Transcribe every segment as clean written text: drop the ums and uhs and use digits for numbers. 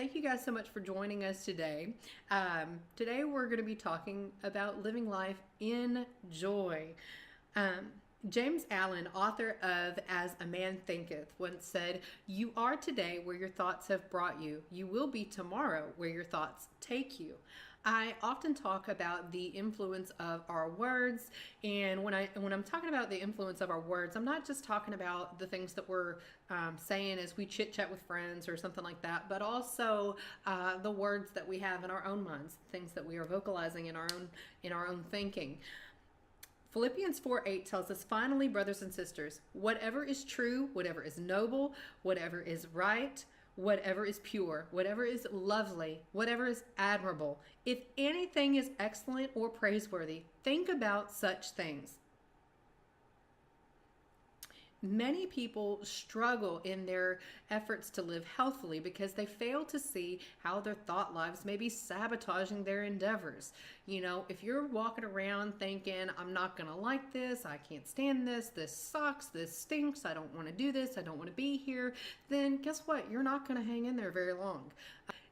thank you guys so much for joining us today. Today we're going to be talking about living life in joy. Um, James Allen, author of As a Man Thinketh, once said, "You are today where your thoughts have brought you. You will be tomorrow where your thoughts take you." I often talk about the influence of our words, and when I'm talking about the influence of our words, I'm not just talking about the things that we're saying as we chit chat with friends or something like that, but also the words that we have in our own minds, things that we are vocalizing in our own thinking. Philippians 4:8 tells us, "Finally, brothers and sisters, whatever is true, whatever is noble, whatever is right, whatever is pure, whatever is lovely, whatever is admirable, if anything is excellent or praiseworthy, think about such things." Many people struggle in their efforts to live healthily because they fail to see how their thought lives may be sabotaging their endeavors. You know, if you're walking around thinking, "I'm not going to like this, I can't stand this sucks, this stinks, I don't want to do this, I don't want to be here," then guess what? You're not going to hang in there very long.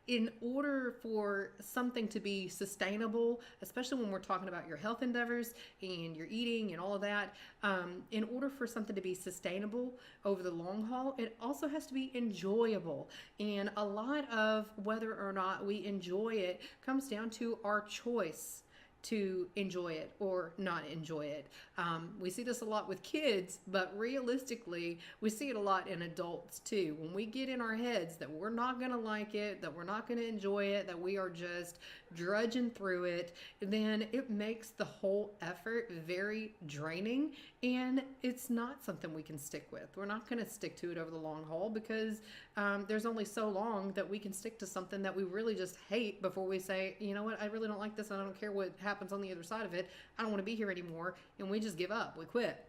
In order for something to be sustainable, especially when we're talking about your health endeavors and your eating and all of that, in order for something to be sustainable over the long haul, it also has to be enjoyable. And a lot of whether or not we enjoy it comes down to our choice to enjoy it or not enjoy it. We see this a lot with kids, but realistically, we see it a lot in adults too. When we get in our heads that we're not going to like it, that we're not going to enjoy it, that we are just drudging through it, then it makes the whole effort very draining, and it's not something we can stick with. We're not going to stick to it over the long haul because there's only so long that we can stick to something that we really just hate before we say, "You know what, I really don't like this, and I don't care what happens on the other side of it. I don't want to be here anymore," and we just give up. We quit.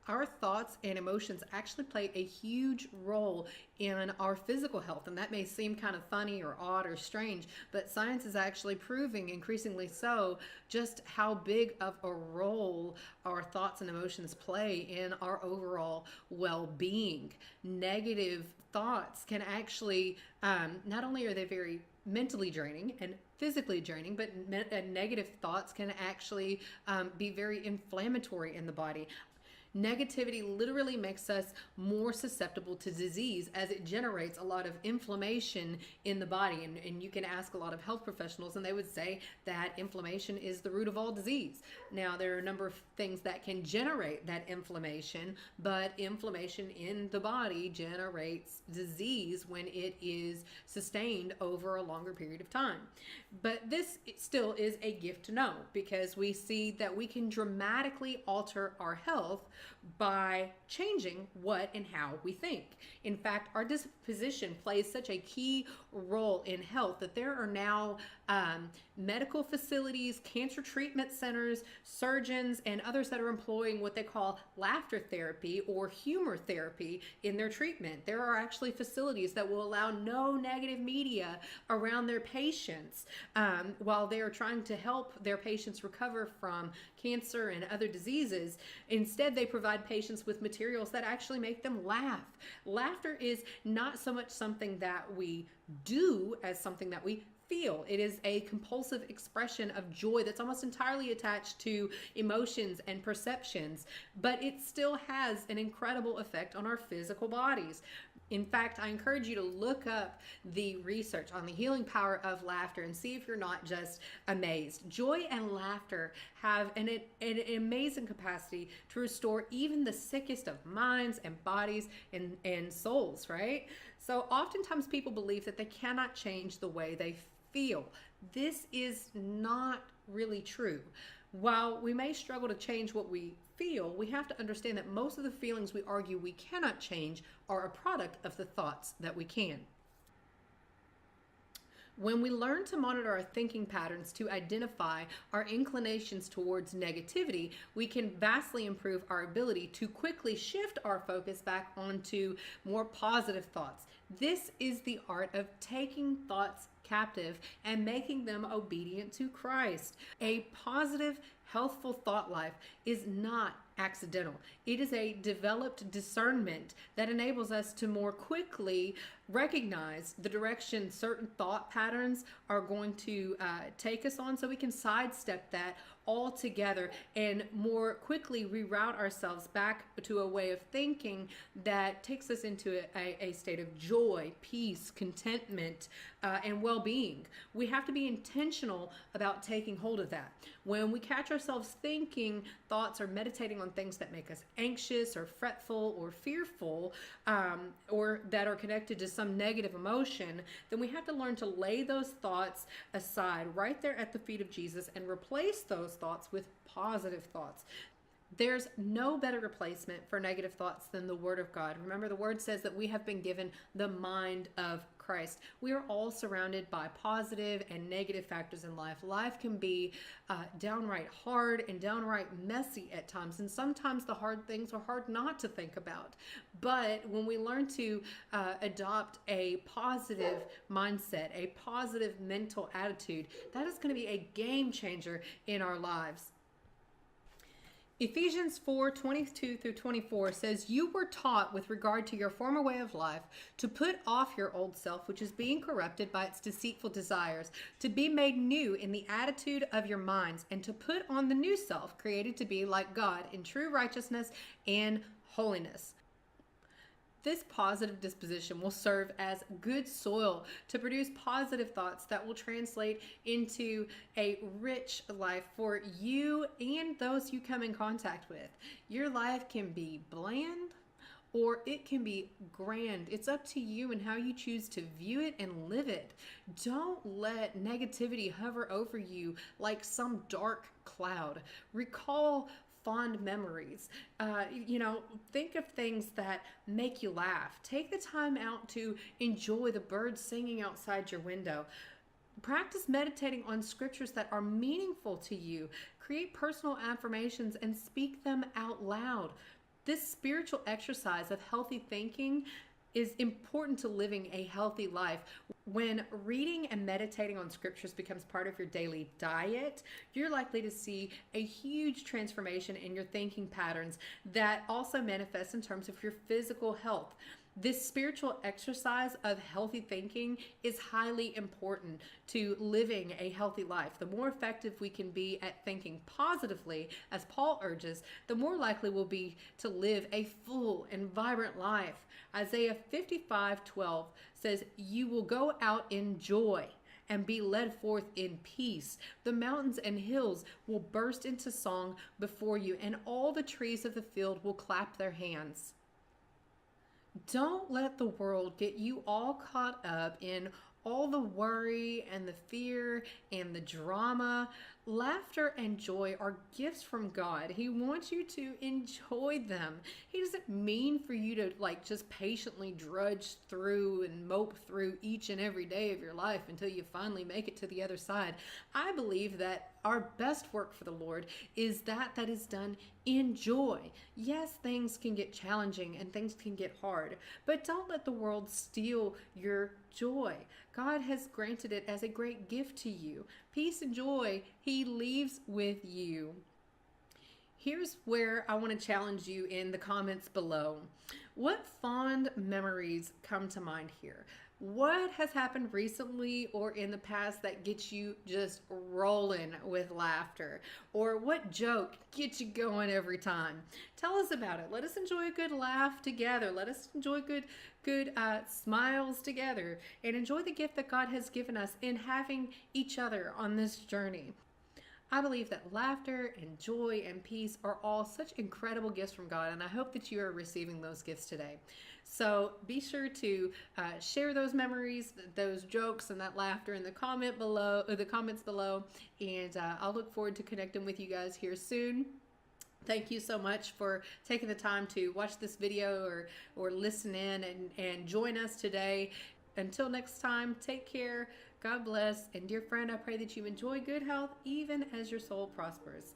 Our thoughts and emotions actually play a huge role in our physical health, and that may seem kind of funny or odd or strange, but science is actually proving, increasingly so, just how big of a role our thoughts and emotions play in our overall well-being. Negative thoughts can actually, not only are they very mentally draining and physically draining, but negative thoughts can actually be very inflammatory in the body. Negativity literally makes us more susceptible to disease as it generates a lot of inflammation in the body. And you can ask a lot of health professionals and they would say that inflammation is the root of all disease. Now, there are a number of things that can generate that inflammation, but inflammation in the body generates disease when it is sustained over a longer period of time. But this still is a gift to know because we see that we can dramatically alter our health by changing what and how we think. In fact, our disposition plays such a key role in health that there are now medical facilities, cancer treatment centers, surgeons, and others that are employing what they call laughter therapy or humor therapy in their treatment. There are actually facilities that will allow no negative media around their patients while they are trying to help their patients recover from cancer and other diseases. Instead, they provide patients with materials that actually make them laugh. Laughter is not so much something that we do as something that we feel. It is a compulsive expression of joy that's almost entirely attached to emotions and perceptions, but it still has an incredible effect on our physical bodies. In fact, I encourage you to look up the research on the healing power of laughter and see if you're not just amazed. Joy and laughter have an amazing capacity to restore even the sickest of minds and bodies and souls, right? So oftentimes people believe that they cannot change the way they feel. This is not really true. While we may struggle to change what we feel, we have to understand that most of the feelings we argue we cannot change are a product of the thoughts that we can. When we learn to monitor our thinking patterns to identify our inclinations towards negativity, we can vastly improve our ability to quickly shift our focus back onto more positive thoughts. This is the art of taking thoughts captive and making them obedient to Christ. A positive, healthful thought life is not accidental. It is a developed discernment that enables us to more quickly recognize the direction certain thought patterns are going to take us on, so we can sidestep that altogether and more quickly reroute ourselves back to a way of thinking that takes us into a state of joy, peace, contentment, and well-being. We have to be intentional about taking hold of that. When we catch ourselves thinking thoughts or meditating on things that make us anxious or fretful or fearful, or that are connected to some negative emotion, then we have to learn to lay those thoughts aside right there at the feet of Jesus and replace those thoughts with positive thoughts. There's no better replacement for negative thoughts than the Word of God. Remember, the Word says that we have been given the mind of Christ. We are all surrounded by positive and negative factors in life. Life can be downright hard and downright messy at times, and sometimes the hard things are hard not to think about. But when we learn to adopt a positive mindset, a positive mental attitude, that is going to be a game changer in our lives. Ephesians 4:22-24 says, "You were taught with regard to your former way of life to put off your old self, which is being corrupted by its deceitful desires, to be made new in the attitude of your minds, and to put on the new self, created to be like God in true righteousness and holiness." This positive disposition will serve as good soil to produce positive thoughts that will translate into a rich life for you and those you come in contact with. Your life can be bland or it can be grand. It's up to you and how you choose to view it and live it. Don't let negativity hover over you like some dark cloud. Recall fond memories. Think of things that make you laugh. Take the time out to enjoy the birds singing outside your window. Practice meditating on scriptures that are meaningful to you. Create personal affirmations and speak them out loud. This spiritual exercise of healthy thinking is important to living a healthy life. When reading and meditating on scriptures becomes part of your daily diet, you're likely to see a huge transformation in your thinking patterns that also manifests in terms of your physical health. This spiritual exercise of healthy thinking is highly important to living a healthy life. The more effective we can be at thinking positively, as Paul urges, the more likely we'll be to live a full and vibrant life. Isaiah 55:12 says, "You will go out in joy and be led forth in peace. The mountains and hills will burst into song before you, and all the trees of the field will clap their hands." Don't let the world get you all caught up in all the worry and the fear and the drama. Laughter and joy are gifts from God. He wants you to enjoy them. He doesn't mean for you to just patiently drudge through and mope through each and every day of your life until you finally make it to the other side. I believe that our best work for the Lord is that is done in joy. Yes, things can get challenging and things can get hard, but don't let the world steal your joy. God has granted it as a great gift to you. Peace and joy He leaves with you. Here's where I want to challenge you in the comments below. What fond memories come to mind here? What has happened recently or in the past that gets you just rolling with laughter? Or what joke gets you going every time? Tell us about it. Let us enjoy a good laugh together. Let us enjoy good smiles together, and enjoy the gift that God has given us in having each other on this journey. I believe that laughter and joy and peace are all such incredible gifts from God, and I hope that you are receiving those gifts today. So be sure to share those memories, those jokes, and that laughter in the comments below, and I'll look forward to connecting with you guys here soon. Thank you so much for taking the time to watch this video or listen in and join us today. Until next time, take care, God bless, and dear friend, I pray that you enjoy good health even as your soul prospers.